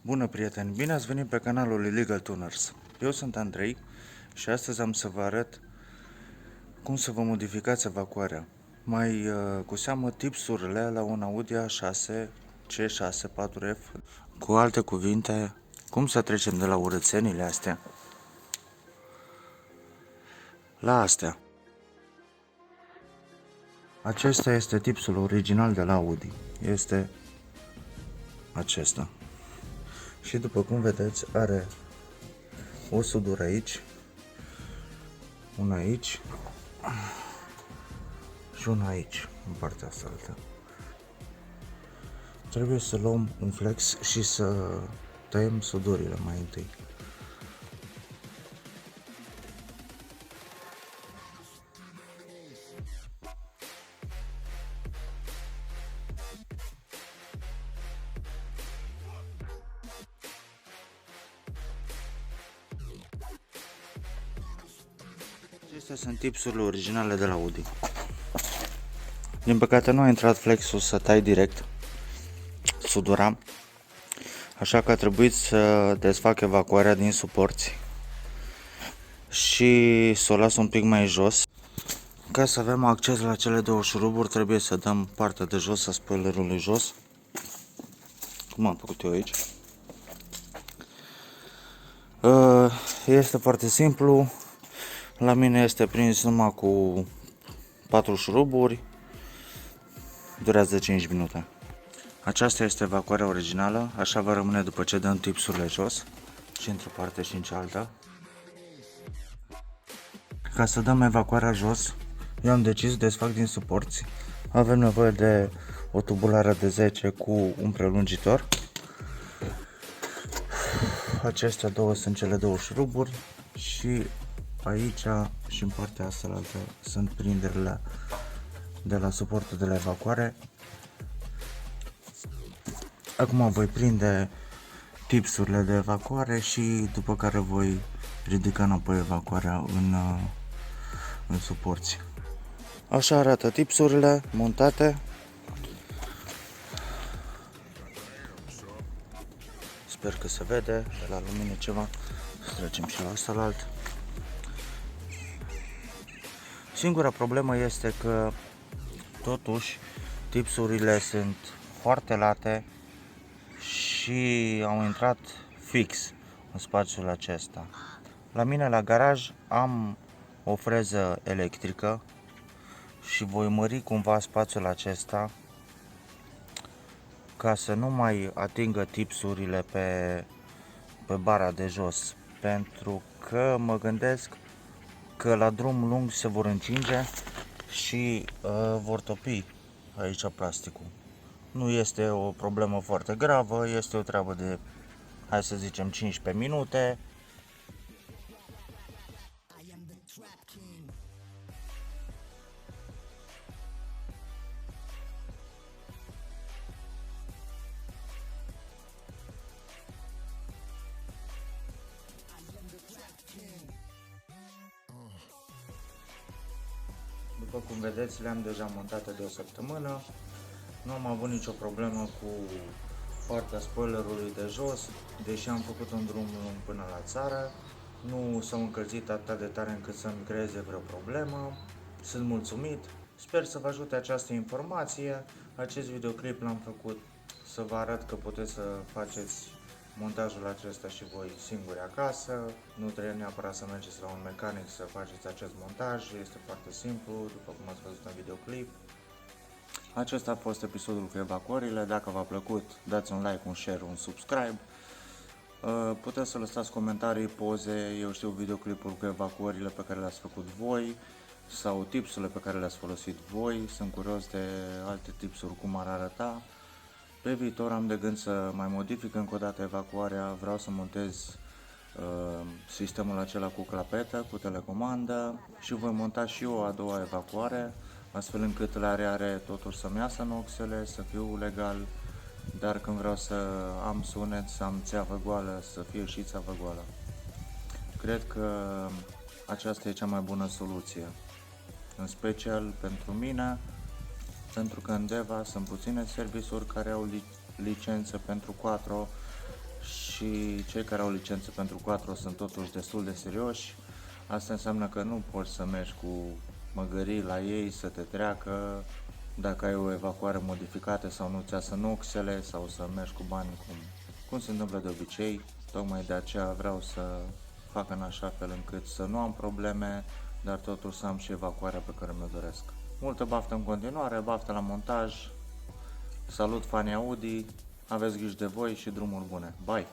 Bună prieteni, bine ați venit pe canalul Illegal Tuners. Eu sunt Andrei și astăzi am să vă arăt cum să vă modificați evacuarea. Mai cu seamă tipsurile la un Audi A6 C6 4F. Cu alte cuvinte, cum să trecem de la urățenile astea la astea. Acesta este tipsul original de la Audi. Este acesta. Și după cum vedeți, are o sudură aici, una aici și una aici, în partea asta altă. Trebuie să luăm un flex și să tăiem sudurile mai întâi. Acestea sunt tipsurile originale de la Audi. Din păcate nu a intrat flexul să tai direct sudura, așa că a trebuit să desfac evacuarea din suporți și să o las un pic mai jos. Ca să avem acces la cele două șuruburi, trebuie să dăm partea de jos a spoilerului jos, cum am făcut eu aici. Este foarte simplu. La mine este prins numai cu 4 șuruburi. Durează 5 minute. Aceasta este evacuarea originală, așa va rămâne după ce dăm tipsurile jos și într-o parte și în cealaltă. Ca să dăm evacuarea jos, eu am decis să desfac din suporți. Avem nevoie de o tubulară de 10 cu un prelungitor. Acestea două sunt cele două șuruburi și aici și în partea asta altă sunt prinderile de la suportul de la evacuare. Acum voi prinde tipsurile de evacuare și după care voi ridica înapoi evacuarea în suporți. Așa arată tipsurile montate. Sper că se vede de la lumină ceva. Să trecem și la asta la alt. Singura problemă este că totuși tipsurile sunt foarte late și au intrat fix în spațiul acesta. La mine la garaj am o freză electrică și voi mări cumva spațiul acesta ca să nu mai atingă tipsurile pe bara de jos, pentru că mă gândesc că la drum lung se vor încinge și vor topi aici plasticul. Nu este o problemă foarte gravă, este o treabă de, hai să zicem, 15 minute. După cum vedeți, le-am deja montate de o săptămână. Nu am avut nicio problemă cu partea spoilerului de jos, deși am făcut un drum lung până la țară. Nu s-au încălzit atât de tare încât să-mi creeze vreo problemă. Sunt mulțumit. Sper să vă ajute această informație. Acest videoclip l-am făcut să vă arăt că puteți să faceți montajul acesta și voi singuri acasă. Nu trebuie neapărat să mergeți la un mecanic să faceți acest montaj. Este foarte simplu, după cum ați văzut în videoclip. Acesta a fost episodul cu evacuările. Dacă v-a plăcut, dați un like, un share, un subscribe. Puteți să lăsați comentarii, poze, eu știu, videoclipuri cu evacuările pe care le-ați făcut voi sau tipsurile pe care le-ați folosit voi. Sunt curios de alte tipsuri, cum ar arăta. Pe viitor am de gând să mai modific încă o dată evacuarea. Vreau să montez sistemul acela cu clapetă, cu telecomandă și voi monta și eu a doua evacuare, astfel încât la are totuși să-mi iasă noxele, să fiu legal, dar când vreau să am sunet, să am țeavă goală, să fie și țeavă goală. Cred că aceasta e cea mai bună soluție, în special pentru mine, pentru că în Deva sunt puține servisuri care au licență pentru quattro și cei care au licență pentru quattro sunt totuși destul de serioși. Asta înseamnă că nu poți să mergi cu măgării la ei să te treacă dacă ai o evacuare modificată sau nu-ți iasă noxele sau să mergi cu bani cum se întâmplă de obicei. Tocmai de aceea vreau să fac în așa fel încât să nu am probleme, dar totuși să am și evacuarea pe care mi-o doresc. Multă baftă în continuare, baftă la montaj, salut fanii Audi, aveți grijă de voi și drumuri bune. Bye!